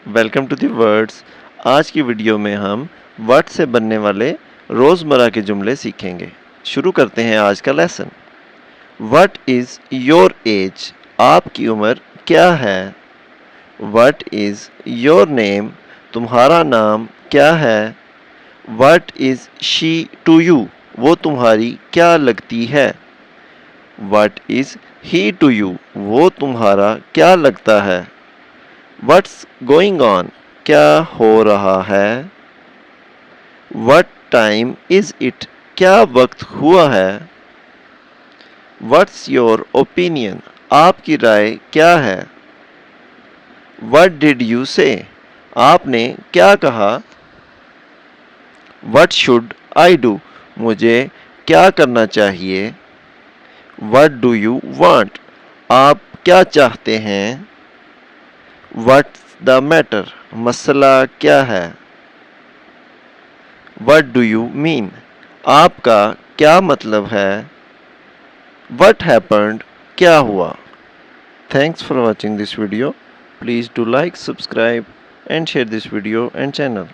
Welcome to the words. आज की video में हम वर्ड से बनने वाले रोज़मर्रा के जुमले सीखेंगे। शुरू करते हैं आज का lesson. What is your age? आपकी उम्र क्या है? What is your name? तुम्हारा नाम क्या है? What is she to you? वो तुम्हारी क्या लगती है? What is he to you? वो तुम्हारा क्या लगता है? What's going on? क्या हो रहा है? What time is it? क्या वक्त हुआ है? What's your opinion? आपकी राय क्या है? What did you say? आपने क्या कहा? What should I do? मुझे क्या करना चाहिए? What do you want? आप क्या चाहते हैं? What's the matter? मसला क्या है? What do you mean? आपका क्या मतलब है? What happened? क्या हुआ? Thanks for watching this video. Please do like, subscribe and share this video and channel.